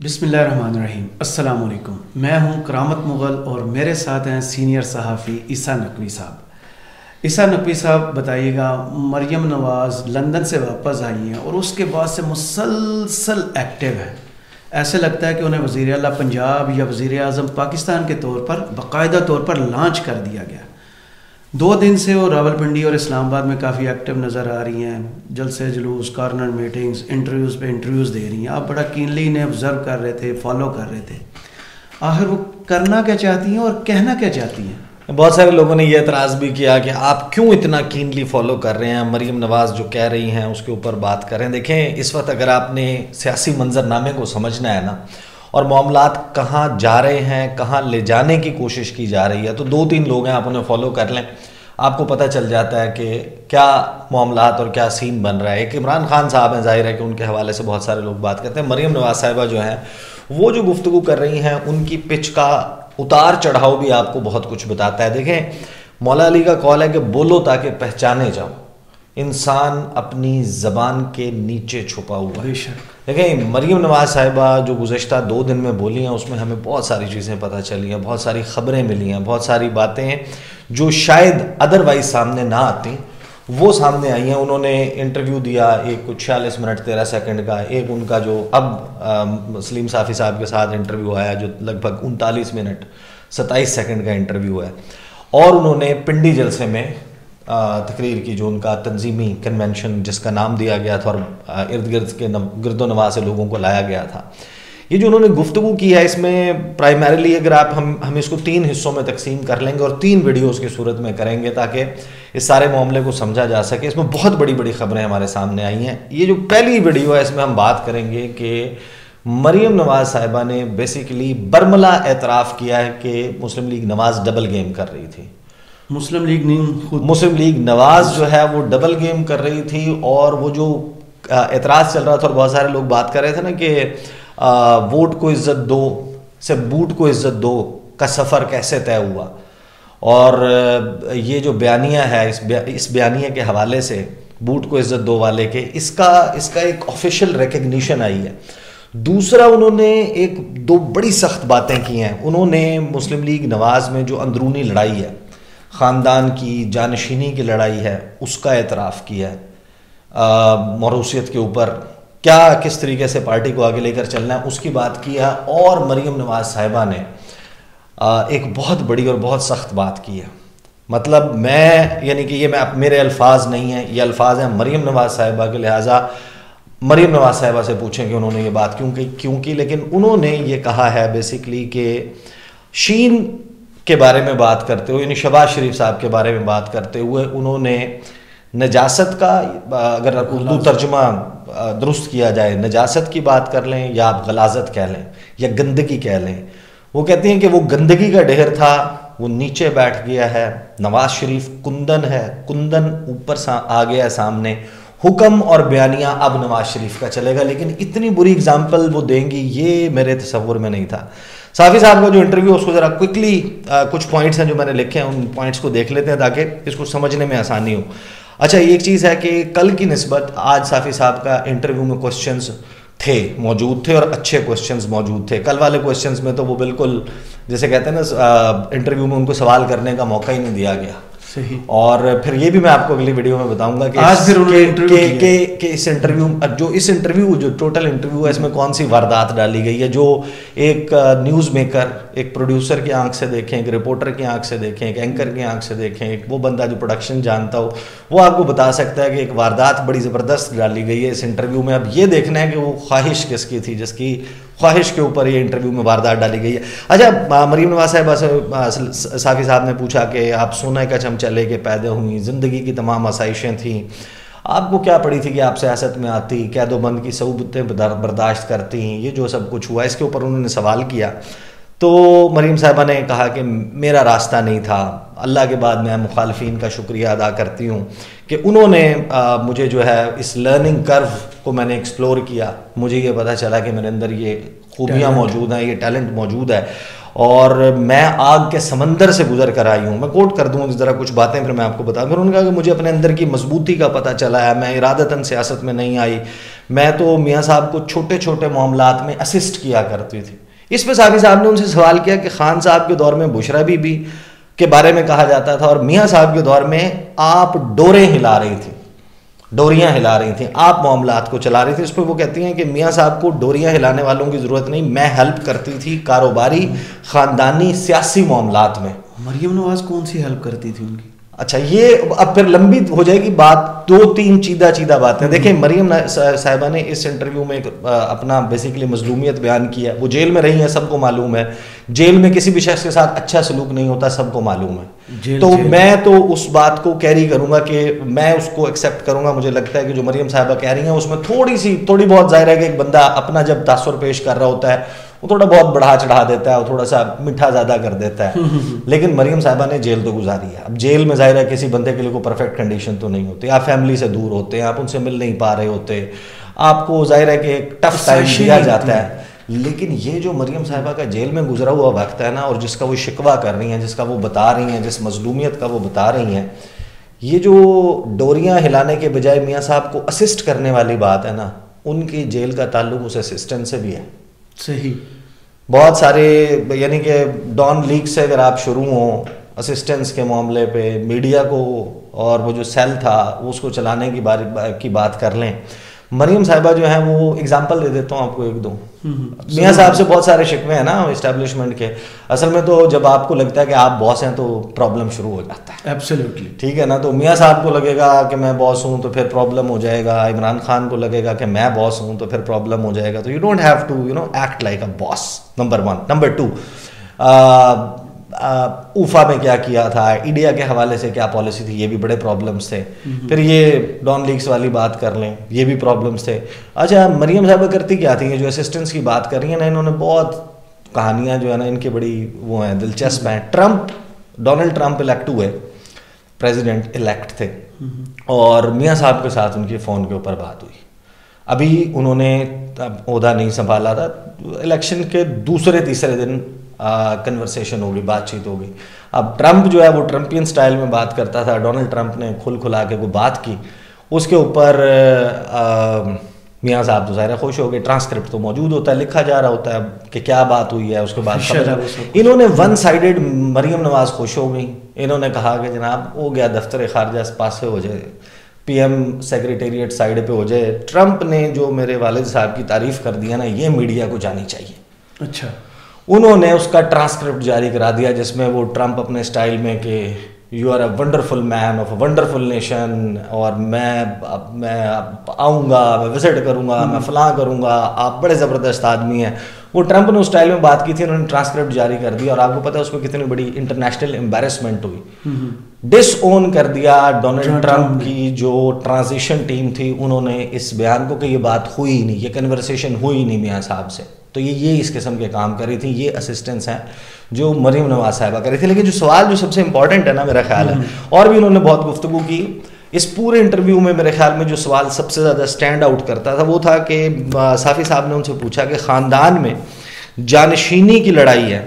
بسم اللہ الرحمن الرحیم۔ السلام علیکم، میں ہوں کرامت مغل اور میرے ساتھ ہیں سینئر صحافی عیسیٰ نقوی صاحب۔ عیسیٰ نقوی صاحب بتائیے گا، مریم نواز لندن سے واپس آئی ہیں اور اس کے بعد سے مسلسل ایکٹیو ہے، ایسے لگتا ہے کہ انہیں وزیر اعلیٰ پنجاب یا وزیر اعظم پاکستان کے طور پر باقاعدہ طور پر لانچ کر دیا گیا۔ 2 دن سے وہ راولپنڈی اور اسلام آباد میں کافی ایکٹیو نظر آ رہی ہیں، جلسے جلوس، کارنر میٹنگز، انٹرویوز پہ انٹرویوز دے رہی ہیں۔ آپ بڑا کینلی انہیں آبزرو کر رہے تھے، فالو کر رہے تھے، آخر وہ کرنا کیا چاہتی ہیں اور کہنا کیا چاہتی ہیں؟ بہت سارے لوگوں نے یہ اعتراض بھی کیا کہ آپ کیوں اتنا کینلی فالو کر رہے ہیں، مریم نواز جو کہہ رہی ہیں اس کے اوپر بات کریں۔ دیکھیں، اس وقت اگر آپ نے سیاسی منظرنامے کو سمجھنا ہے نا، اور معاملات کہاں جا رہے ہیں، کہاں لے جانے کی کوشش کی جا رہی ہے، تو 2-3 لوگ ہیں، آپ انہیں فالو کر لیں، آپ کو پتہ چل جاتا ہے کہ کیا معاملات اور کیا سین بن رہا ہے۔ ایک عمران خان صاحب ہیں، ظاہر ہے کہ ان کے حوالے سے بہت سارے لوگ بات کرتے ہیں۔ مریم نواز صاحبہ جو ہیں وہ جو گفتگو کر رہی ہیں، ان کی پچ کا اتار چڑھاؤ بھی آپ کو بہت کچھ بتاتا ہے۔ دیکھیں، مولا علی کا قول ہے کہ بولو تاکہ پہچانے جاؤ، انسان اپنی زبان کے نیچے چھپا ہوا ہے۔ دیکھیں، مریم نواز صاحبہ جو گزشتہ 2 دن میں بولی ہیں، اس میں ہمیں بہت ساری چیزیں پتہ چلی ہیں، بہت ساری خبریں ملی ہیں، بہت ساری باتیں ہیں جو شاید ادروائز سامنے نہ آتی، وہ سامنے آئی ہیں۔ انہوں نے انٹرویو دیا، ایک کچھ 46 منٹ 13 سیکنڈ کا، ایک ان کا جو اب سلیم صافی صاحب کے ساتھ انٹرویو آیا جو لگ بھگ 39 منٹ 27 سیکنڈ کا انٹرویو ہے، اور انہوں نے پنڈی جلسے میں تقریر کی، جو ان کا تنظیمی کنونشن جس کا نام دیا گیا تھا اور ارد گرد کے گرد و نواح سے لوگوں کو لایا گیا تھا، یہ جو انہوں نے گفتگو کی ہے، اس میں پرائمریلی اگر ہم اس کو 3 حصوں میں تقسیم کر لیں گے اور 3 ویڈیوز کی صورت میں کریں گے تاکہ اس سارے معاملے کو سمجھا جا سکے۔ اس میں بہت بڑی بڑی خبریں ہمارے سامنے آئی ہیں۔ یہ جو پہلی ویڈیو ہے، اس میں ہم بات کریں گے کہ مریم نواز صاحبہ نے بیسیکلی برملا اعتراف کیا ہے کہ مسلم لیگ نواز ڈبل گیم کر رہی تھی۔ مسلم لیگ نواز جو ہے وہ ڈبل گیم کر رہی تھی، اور وہ جو اعتراض چل رہا تھا اور بہت سارے لوگ بات کر رہے تھے نا کہ ووٹ کو عزت دو سے بوٹ کو عزت دو کا سفر کیسے طے ہوا، اور یہ جو بیانیہ ہے، اس بیانیہ کے حوالے سے بوٹ کو عزت دو والے کے اس کا ایک آفیشیل ریکگنیشن آئی ہے۔ دوسرا، انہوں نے 2 بڑی سخت باتیں کی ہیں۔ انہوں نے مسلم لیگ نواز میں جو اندرونی لڑائی ہے، خاندان کی جانشینی کی لڑائی ہے، اس کا اعتراف کیا ہے، موروثیت کے اوپر کس طریقے سے پارٹی کو آگے لے کر چلنا ہے، اس کی بات کیا۔ اور مریم نواز صاحبہ نے ایک بہت بڑی اور بہت سخت بات کی ہے، مطلب یعنی کہ یہ میرے الفاظ نہیں ہیں، یہ الفاظ ہیں مریم نواز صاحبہ کے، لہٰذا مریم نواز صاحبہ سے پوچھیں کہ انہوں نے یہ بات کیوں کی، لیکن انہوں نے یہ کہا ہے بیسیکلی کہ شین کے بارے میں بات کرتے ہوئے، یعنی شہباز شریف صاحب کے بارے میں بات کرتے ہوئے، انہوں نے نجاست کا، اگر اردو ترجمہ درست کیا جائے، نجاست کی بات کر لیں یا آپ غلاظت کہہ لیں یا گندگی کہہ لیں، وہ کہتے ہیں کہ وہ گندگی کا ڈھیر تھا، وہ نیچے بیٹھ گیا ہے، نواز شریف کندن ہے، کندن اوپر آ گیا ہے سامنے، حکم اور بیانیہ اب نواز شریف کا چلے گا۔ لیکن اتنی بری اگزامپل وہ دیں گی، یہ میرے تصور میں نہیں تھا۔ صافی صاحب کا جو انٹرویو، اس کو ذرا کوئکلی کچھ پوائنٹس ہیں جو میں نے لکھے ہیں، ان پوائنٹس کو دیکھ لیتے ہیں تاکہ اس کو سمجھنے میں آسانی ہو۔ اچھا، ایک چیز ہے کہ کل کی نسبت آج صافی صاحب کا انٹرویو میں کوسچنز موجود تھے اور اچھے کوسچنز موجود تھے۔ کل والے کوسچنز میں تو وہ بالکل جیسے کہتے ہیں نا، انٹرویو میں ان کو سوال کرنے کا موقع ہی نہیں دیا گیا۔ صحیح۔ اور پھر یہ بھی میں آپ کو اگلی ویڈیو میں بتاؤں گا کہ اس انٹرویو جو ٹوٹل انٹرویو ہے، اس میں کون سی واردات ڈالی گئی ہے، جو ایک نیوز میکر، ایک پروڈیوسر کی آنکھ سے دیکھیں، ایک رپورٹر کی آنکھ سے دیکھیں، ایک اینکر کی آنکھ سے دیکھیں، ایک وہ بندہ جو پروڈکشن جانتا ہو، وہ آپ کو بتا سکتا ہے کہ ایک واردات بڑی زبردست ڈالی گئی ہے اس انٹرویو میں۔ اب یہ دیکھنا ہے کہ وہ خواہش کس کی تھی، جس کی خواہش کے اوپر یہ انٹرویو میں واردات ڈالی گئی ہے۔ اچھا، مریم نواز صاحبہ سے صافی صاحب نے پوچھا کہ آپ سونے کا چمچہ لے کے پیدا ہوئی، زندگی کی تمام آسائشیں تھیں، آپ کو کیا پڑی تھی کہ آپ سیاست میں آتی، قید و بند کی صعوبتیں برداشت کرتی ہیں، یہ جو سب کچھ ہوا، اس کے اوپر انہوں نے سوال کیا۔ تو مریم صاحبہ نے کہا کہ میرا راستہ نہیں تھا، اللہ کے بعد میں مخالفین کا شکریہ ادا کرتی ہوں کہ انہوں نے مجھے جو ہے اس لرننگ کرو کو میں نے ایکسپلور کیا، مجھے یہ پتہ چلا کہ میرے اندر یہ خوبیاں موجود ہیں، یہ ٹیلنٹ موجود ہے، اور میں آگ کے سمندر سے گزر کر آئی ہوں. میں کوٹ کر دوں ذرا کچھ باتیں پھر میں آپ کو بتاؤں. پھر انہوں نے کہا کہ مجھے اپنے اندر کی مضبوطی کا پتہ چلا ہے, میں ارادتاً سیاست میں نہیں آئی, میں تو میاں صاحب کو چھوٹے چھوٹے معاملات میں اسسٹ کیا کرتی تھی. اس پہ صافی صاحب نے ان سے سوال کیا کہ خان صاحب کے دور میں بشرا بی بی کے بارے میں کہا جاتا تھا اور میاں صاحب کے دور میں آپ ڈوریں ہلا رہی تھیں, ڈوریاں ہلا رہی تھیں, آپ معاملات کو چلا رہی تھی. اس پہ وہ کہتی ہیں کہ میاں صاحب کو ڈوریاں ہلانے والوں کی ضرورت نہیں, میں ہیلپ کرتی تھی کاروباری, خاندانی, سیاسی معاملات میں. مریم نواز کون سی ہیلپ کرتی تھی ان کی؟ اچھا, یہ اب پھر لمبی ہو جائے گی بات, 2-3 چیدہ باتیں. دیکھیں مریم صاحبہ نے اس انٹرویو میں اپنا بیسیکلی مظلومیت بیان کیا. وہ جیل میں رہی ہیں, سب کو معلوم ہے. جیل میں کسی بھی شخص کے ساتھ اچھا سلوک نہیں ہوتا, سب کو معلوم ہے. تو میں تو اس بات کو کیری کروں گا کہ میں اس کو ایکسیپٹ کروں گا. مجھے لگتا ہے کہ جو مریم صاحبہ کہہ رہی ہیں اس میں تھوڑی بہت ظاہر ہے کہ ایک بندہ اپنا جب تاثر پیش کر رہا ہوتا ہے وہ تھوڑا بہت بڑھا چڑھا دیتا ہے, وہ تھوڑا سا میٹھا زیادہ کر دیتا ہے. لیکن مریم صاحبہ نے جیل تو گزاری ہے. اب جیل میں ظاہر ہے کسی بندے کے لیے کوئی پرفیکٹ کنڈیشن تو نہیں ہوتی. آپ فیملی سے دور ہوتے ہیں, آپ ان سے مل نہیں پا رہے ہوتے, آپ کو ظاہر ہے کہ ایک ٹف ٹائم دیا جاتا ہے. لیکن یہ جو مریم صاحبہ کا جیل میں گزرا ہوا وقت ہے نا, اور جس کا وہ شکوہ کر رہی ہیں, جس کا وہ بتا رہی ہیں, جس مظلومیت کا وہ بتا رہی ہیں, یہ جو ڈوریاں ہلانے کے بجائے میاں صاحب کو اسسٹ کرنے والی بات ہے نا, ان کی جیل کا تعلق اس اسسٹنٹ سے بھی ہے. صحیح. بہت سارے یعنی کہ ڈان لیگ سے اگر آپ شروع ہوں اسسٹنس کے معاملے پہ, میڈیا کو اور وہ جو سیل تھا اس کو چلانے کی بات کر لیں. مریم صاحبہ جو ہیں وہ اگزامپل دے دیتا ہوں آپ کو 1-2. میاں صاحب سے بہت سارے شکوے ہیں نا اسٹیبلشمنٹ کے. اصل میں تو جب آپ کو لگتا ہے کہ آپ باس ہیں تو پرابلم شروع ہو جاتا ہے. ایبسلیوٹلی. ٹھیک ہے نا. تو میاں صاحب کو لگے گا کہ میں باس ہوں تو پھر پرابلم ہو جائے گا. عمران خان کو لگے گا کہ میں باس ہوں تو پھر پرابلم ہو جائے گا. تو you don't have to act like a boss, number 1. Number 2, اوفا میں کیا کیا تھا, انڈیا کے حوالے سے کیا پالیسی تھی, یہ بھی بڑے پرابلمس تھے. پھر یہ ڈان لیگس والی بات کر لیں, یہ بھی پرابلمس تھے. اچھا, مریم صاحبہ کرتی کیا تھی, یہ جو اسسٹنٹس کی بات کر رہی ہیں نا, انہوں نے بہت کہانیاں جو ہے نا ان کی بڑی وہ ہیں, دلچسپ ہیں. ڈونلڈ ٹرمپ الیکٹ ہوئے, پریزیڈنٹ الیکٹ تھے, اور میاں صاحب کے ساتھ ان کی فون کے اوپر بات ہوئی. ابھی انہوں نے عہدہ نہیں سنبھالا تھا, الیکشن کے دوسرے-تیسرے دن کنورسیشن ہوگی, بات چیت ہوگی. اب ٹرمپ جو ہے وہ ٹرمپین سٹائل میں بات کرتا تھا. ڈونلڈ ٹرمپ نے کھلا کے کوئی بات کی, اس کے اوپر میاں صاحب تو ظاہر خوش ہو گئے. ٹرانسکرپٹ تو موجود ہوتا ہے, لکھا جا رہا ہوتا ہے کہ کیا بات ہوئی ہے. اس کے بعد انہوں نے ون سائیڈڈ, مریم نواز خوش ہو گئی. انہوں نے کہا کہ جناب ہو گیا, دفتر خارجہ پاسے ہو جائے, پی ایم سیکریٹریٹ سائڈ پہ ہو جائے. ٹرمپ نے جو میرے والد صاحب کی تعریف کر دیا نا, یہ میڈیا کو جانی چاہیے. اچھا. انہوں نے اس کا ٹرانسکرپٹ جاری کرا دیا جس میں وہ ٹرمپ اپنے سٹائل میں کہ you are a wonderful man of a wonderful nation, اور میں آؤں گا, میں وزٹ کروں گا, میں فلاں کروں گا, آپ بڑے زبردست آدمی ہیں. وہ ٹرمپ نے اس سٹائل میں بات کی تھی, انہوں نے ٹرانسکرپٹ جاری کر دیا, اور آپ کو پتہ ہے اس کو کتنی بڑی انٹرنیشنل امبیرسمنٹ ہوئی. ڈس اون کر دیا ڈونلڈ ٹرمپ کی جو ٹرانزیشن ٹیم تھی, انہوں نے اس بیان کو کہ یہ بات ہوئی نہیں, یہ کنورسیشن ہوئی نہیں میاں صاحب سے. تو یہ اس قسم کے کام کر رہی تھی. یہ اسسٹنٹس ہیں جو مریم نواز صاحبہ کر رہی تھی. لیکن جو سوال جو سب سے امپورٹنٹ ہے نا میرا خیال ہے, اور بھی انہوں نے بہت گفتگو کی اس پورے انٹرویو میں, میرے خیال میں جو سوال سب سے زیادہ اسٹینڈ آؤٹ کرتا تھا وہ تھا کہ صافی صاحب نے ان سے پوچھا کہ خاندان میں جانشینی کی لڑائی ہے,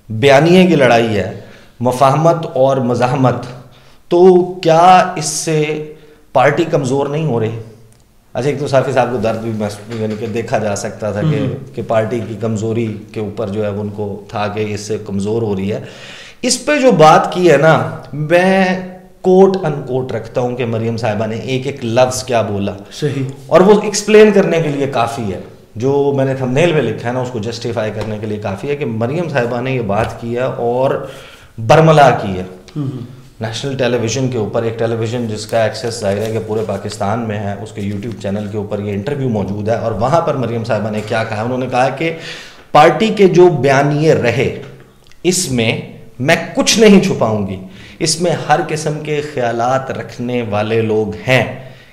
بیانیے کی لڑائی ہے, مفاہمت اور مزاحمت, تو کیا اس سے پارٹی کمزور نہیں ہو رہی؟ اچھا, ایک تو صافی صاحب کو درد بھی یعنی کہ دیکھا جا سکتا تھا کہ پارٹی کی کمزوری کے اوپر جو ہے ان کو تھا کہ اس سے کمزور ہو رہی ہے. اس پہ جو بات کی ہے نا, میں کوٹ ان کوٹ رکھتا ہوں کہ مریم صاحبہ نے ایک لفظ کیا بولا. صحیح. اور وہ ایکسپلین کرنے کے لیے کافی ہے, جو میں نے تھمبنیل میں لکھا ہے نا اس کو جسٹیفائی کرنے کے لیے کافی ہے کہ مریم صاحبہ نے یہ بات کی ہے اور برملا کی ہے نیشنل ٹیلی ویژن کے اوپر. ایک ٹیلی ویژن جس کا ایکسیس ظاہر ہے کہ پورے پاکستان میں ہے, اس کے یوٹیوب چینل کے اوپر یہ انٹرویو موجود ہے. اور وہاں پر مریم صاحبہ نے کیا کہا, انہوں نے کہا کہ پارٹی کے جو بیانیے رہے اس میں کچھ نہیں چھپاؤں گی, اس میں ہر قسم کے خیالات رکھنے والے لوگ ہیں,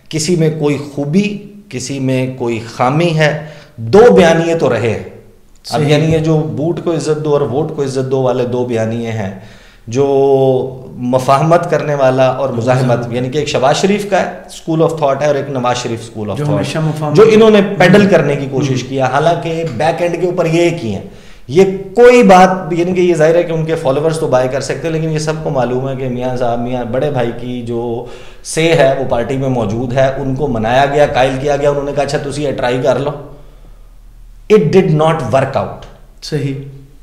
کسی میں کوئی خوبی کسی میں کوئی خامی ہے, 2 بیانیے تو رہے. اب یعنی یہ جو بوٹ کو عزت دو اور ووٹ کو عزت دو والے 2 بیانیے ہیں, جو مفاہمت کرنے والا اور مزاحمت, یعنی کہ ایک شہباز شریف کا اسکول آف تھاٹ ہے اور ایک Nawaz Sharif school of thought, جو انہوں نے پیڈل کرنے کی کوشش کیا. حالانکہ بیک اینڈ کے اوپر یہ ایک ہی ہیں, یہ کوئی بات یعنی کہ یہ ظاہر ہے کہ ان کے فالوورز تو بائی کر سکتے ہیں، لیکن یہ سب کو معلوم ہے کہ میاں صاحب میاں بڑے بھائی کی جو سے ہے وہ پارٹی میں موجود ہے، ان کو منایا گیا، قائل کیا گیا، انہوں نے کہا اچھا تسی یہ ٹرائی کر لو. It did not work out. صحیح.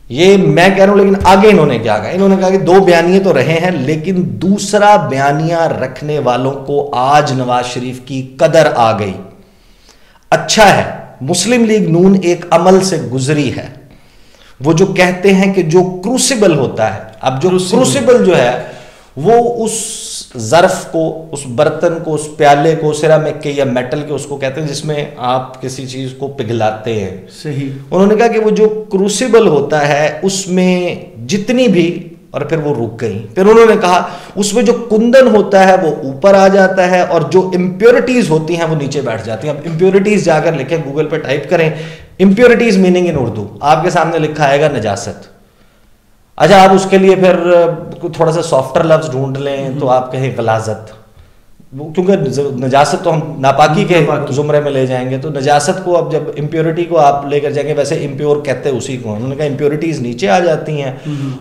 یہ میں کہہ رہا ہوں، لیکن آگے انہوں نے کیا کہا؟ انہوں نے کہا کہ 2 بیانیے تو رہے ہیں، لیکن دوسرا بیانیہ رکھنے والوں کو آج نواز شریف کی قدر آ گئی. اچھا ہے مسلم لیگ نون ایک عمل سے گزری ہے. وہ جو کہتے ہیں کہ جو کروسیبل ہوتا ہے، اب جو کروسیبل جو ہے وہ اس ظرف کو، اس برتن کو، اس پیالے کو، سیرامک کے یا میٹل کے اس کو کہتے ہیں جس میں آپ کسی چیز کو پگھلاتے ہیں. صحیح. انہوں نے کہا کہ وہ جو کروسیبل ہوتا ہے اس میں جتنی بھی، اور پھر وہ رک گئی. پھر انہوں نے کہا اس میں جو کندن ہوتا ہے وہ اوپر آ جاتا ہے اور جو امپیورٹیز ہوتی ہیں وہ نیچے بیٹھ جاتی ہیں. اب امپیورٹیز جا کر لکھیں، گوگل پہ ٹائپ کریں امپیورٹیز میننگ ان اردو، آپ کے سامنے لکھا آئے گا نجاست. اچھا آپ اس کے لیے پھر تھوڑا سا سافٹر لفظ ڈھونڈ لیں تو آپ کہیں غلاظت، کیونکہ نجاست تو ہم ناپاکی کے زمرے میں لے جائیں گے، تو نجاست کو اب جب امپیورٹی کو آپ لے کر جائیں گے، ویسے امپیور کہتے ہیں اسی کو. انہوں نے کہا امپیورٹیز نیچے آ جاتی ہیں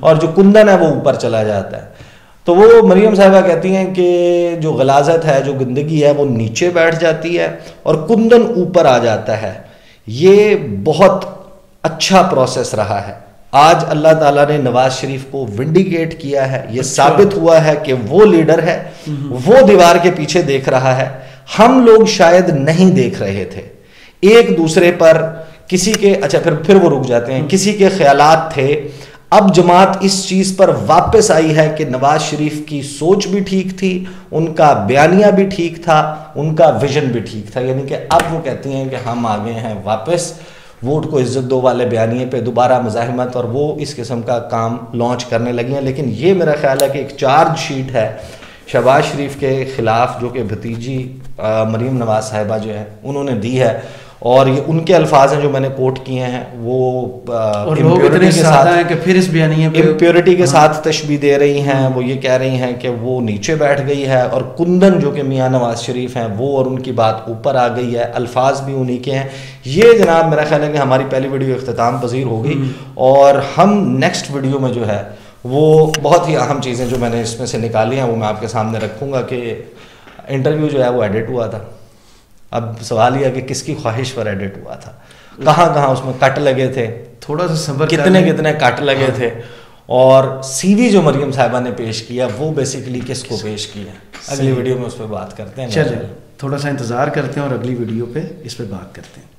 اور جو کندن ہے وہ اوپر چلا جاتا ہے. تو وہ مریم صاحبہ کہتی ہیں کہ جو غلاظت ہے، جو گندگی ہے وہ نیچے بیٹھ جاتی ہے اور کندن اوپر آ جاتا ہے. یہ بہت اچھا پروسیس رہا ہے. آج اللہ تعالیٰ نے نواز شریف کو ونڈیکیٹ کیا ہے. یہ ثابت ہوا ہے کہ وہ لیڈر ہے، وہ دیوار کے پیچھے دیکھ رہا ہے. ہم لوگ شاید نہیں دیکھ رہے تھے ایک دوسرے پر کسی کے، اچھا پھر وہ رک جاتے ہیں، کسی کے خیالات تھے. اب جماعت اس چیز پر واپس آئی ہے کہ نواز شریف کی سوچ بھی ٹھیک تھی، ان کا بیانیہ بھی ٹھیک تھا، ان کا ویژن بھی ٹھیک تھا. یعنی کہ اب وہ کہتی ہیں کہ ہم آ گئے ہیں واپس ووٹ کو عزت دو والے بیانیے پہ دوبارہ مزاحمت، اور وہ اس قسم کا کام لانچ کرنے لگی ہیں. لیکن یہ میرا خیال ہے کہ ایک چارج شیٹ ہے شہباز شریف کے خلاف جو کہ بھتیجی مریم نواز صاحبہ جو ہے انہوں نے دی ہے، اور یہ ان کے الفاظ ہیں جو میں نے کوٹ کیے ہیں. وہ امپیورٹی کے ساتھ ہیں کہ پھر اس بیانیے پہ امپیورٹی کے ساتھ تشبیہ دے رہی ہیں. وہ یہ کہہ رہی ہیں کہ وہ نیچے بیٹھ گئی ہے اور کندن جو کہ میاں نواز شریف ہیں وہ اور ان کی بات اوپر آ گئی ہے. الفاظ بھی انہی کے ہیں. یہ جناب میرا خیال ہے کہ ہماری پہلی ویڈیو اختتام پذیر ہوگی، اور ہم نیکسٹ ویڈیو میں جو ہے وہ بہت ہی اہم چیزیں جو میں نے اس میں سے نکالی ہیں وہ میں آپ کے سامنے رکھوں گا. کہ انٹرویو جو ہے وہ ایڈٹ ہوا تھا. اب سوال یہ ہے کہ کس کی خواہش پر ایڈٹ ہوا تھا، کہاں کہاں اس میں کٹ لگے تھے، تھوڑا سا صبر کتنے کٹ لگے تھے، اور سی وی جو مریم صاحبہ نے پیش کیا وہ بیسیکلی کس کو پیش کیا. اگلی ویڈیو میں اس پہ بات کرتے ہیں. چلیں تھوڑا سا انتظار کرتے ہیں اور اگلی ویڈیو پہ اس پہ بات کرتے ہیں.